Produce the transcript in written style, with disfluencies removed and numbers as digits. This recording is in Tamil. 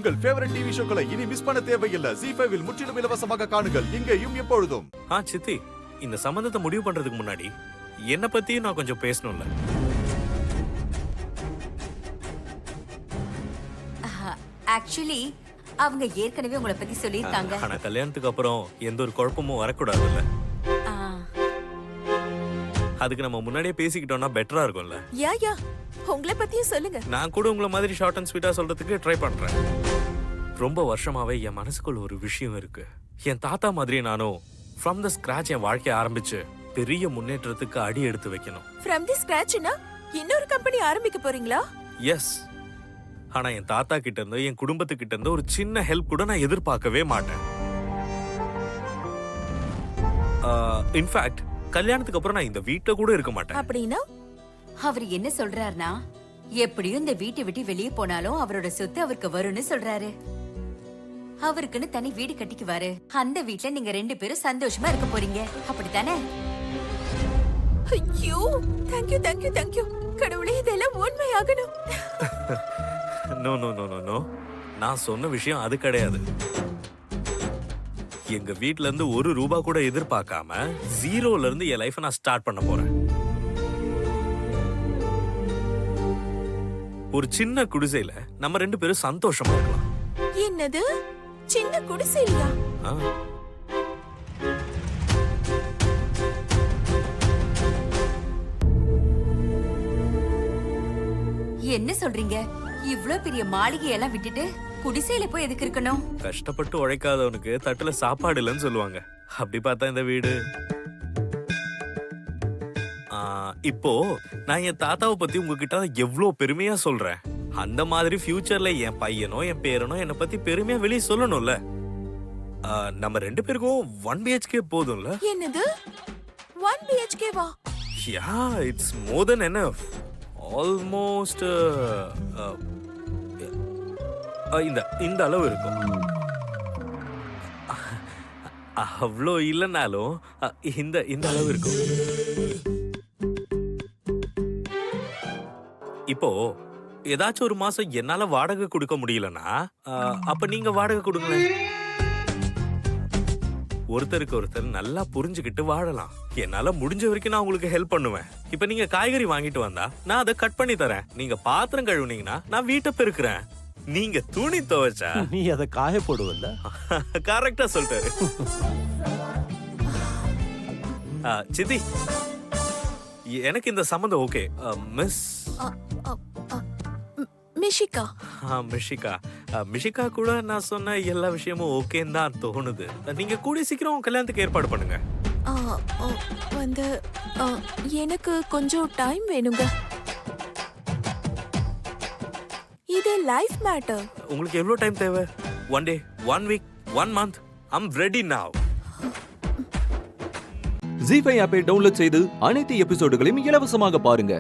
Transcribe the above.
உங்கள் ஃபேவரட் டிவி ஷோக்களை இனி மிஸ் பண்ண தேவையில்லை. ZEE5 இல் முற்றிலும் இலவசமாக காணுங்கள். இங்கேயும் எப்பொழுதும். சித்தி, இந்த சம்பந்தத்தை முடிவு பண்றதுக்கு முன்னாடி என்ன பத்தியும் நான் கொஞ்சம் பேசணும்ல. ஆக்சுவலி அவங்க ஏற்கனவே உங்களை பத்தி சொல்லியிருக்காங்க. ஆனா கல்யாணத்துக்கு அப்புறம் எந்த ஒரு குழப்பமும் வரக்கூடாதுல்ல. அதுக்கு நம்ம முன்னாடியே பேசிக்கிட்டோம்னா பெட்டரா இருக்கும்ல. யா உங்களை பத்தியும் சொல்லுங்க. நான் கூட உங்களை மாதிரி ஷார்ட் அண்ட் ஸ்வீட்டா சொல்றதுக்கு ட்ரை பண்றேன். ரொம்ப வருஷமாவே என் மனசுக்குள்ள ஒரு விஷயம் இருக்கு. என் தாத்தா மாதிரி நானும் ஃப்ரம் த ஸ்கிராச் என் வாழ்க்கைய ஆரம்பிச்சு பெரிய முன்னேற்றத்துக்கு அடி எடுத்து வைக்கணும். ஃப்ரம் தி ஸ்கிராச்னா இன்னொரு கம்பெனி ஆரம்பிக்க போறீங்களா? எஸ். ஆனா என் தாத்தா கிட்ட இருந்து என் குடும்பத்துக்கிட்ட இருந்து ஒரு சின்ன ஹெல்ப் கூட நான் எதிர்பார்க்கவே மாட்டேன். இன்ஃபேக்ட் கல்யாணத்துக்கு அப்புறம் நான் இந்த வீட்டை கூட இருக்க மாட்டேன். அப்படின்னா அவர் என்ன சொல்றாருன்னா, எப்படியும் இந்த வீட்டை விட்டு வெளியே போனாலும் அவரோட சொத்து அவருக்கு வரும்னு சொல்றாரு. அவருக்குன்னு தனி வீடு கட்டிக்குவாரு. அந்த வீட்ல நீங்க 2 பேரும் சந்தோஷமா இருக்க போறீங்க. அப்படித்தானே? ஐயோ, தேங்க்யூ. கடவுளே, இதெல்லாம் உண்மையாகணும். No no no no no. நான் சொன்ன விஷயம் அது கிடையாது. எங்க வீட்ல இருந்து ₹1 கூட எதிர்பார்க்காம ஜீரோல இருந்து என் லைஃபை நான் ஸ்டார்ட் பண்ண போறேன். ஒரு சின்ன குடிசையில நம்ம 2 பேரும் சந்தோஷமா இருக்கலாம். என்னது, சின்ன குடிசையா? என்ன சொல்றீங்க? இவ்ளோ பெரிய மாளிகையெல்லாம் விட்டுட்டு குடிசையில போய் எதுக்கு இருக்கணும்? கஷ்டப்பட்டு உழைக்காதவனுக்கு தட்டுல சாப்பாடு இல்லைன்னு சொல்லுவாங்க. அப்படி பார்த்தா இந்த வீடு. இப்போ நான் என் தாத்தாவை பத்தி உங்ககிட்ட எவ்வளவு பெருமையா சொல்றேன். அந்த மாதிரி ஃபியூச்சர்ல என் பையனோ என் பேரனோ என்னை பத்தி பெருமையா வெளியே சொல்லணும்ல. நம்ம 2 பேருக்கும் 1 BHK போதும்ல. என்னது, 1 BHK வா? Yeah, it's more than enough. Almost இந்த அளவு இருக்கும். அவ்வளோ இல்லைனாலும் இந்த அளவு இருக்கும். இப்போ ஏதாச்சும் ஒரு மாசம் என்னால வாடகை கொடுக்க முடியலன்னா அப்ப நீங்க வாடகை கொடுங்களேன். ஒருத்தருக்கு ஒருத்தர் நல்லா புரிஞ்சுக்கிட்டு வாழலாம். என்னால முடிஞ்ச வரைக்கும் நான் உங்களுக்கு ஹெல்ப் பண்ணுவேன். இப்ப நீங்க காய்கறி வாங்கிட்டு வந்தா நான் அதை கட் பண்ணி தரேன். நீங்க பாத்திரம் கழுவுனீங்கன்னா நான் வீட்டை பெருக்கிறேன். நீங்க துணி துவைச்சா நீ அதை காய போடுவல்ல. கரெக்டா சொல்லிட்டாரு. சித்தி, எனக்கு இந்த சம்பந்தம் ஓகே. மிஸ் மிஷிகா. மிஷிகா கூட நான் சொன்ன எல்லா விஷயமும் ஓகேன்னு தான் தோணுது. நீங்க கூடிய சீக்கிரம் கல்யாணத்துக்கு ஏற்பாடு பண்ணுங்க. வந்து எனக்கு கொஞ்சம் டைம் வேணுங்க. இது லைஃப் மேட்டர். உங்களுக்கு எவ்வளவு டைம் தேவை? 1 day, 1 week, 1 month? I'm ready now. ZEE5 ஆப்பை டவுன்லோட் செய்து அனைத்து எபிசோடுகளையும் இலவசமாக பாருங்க.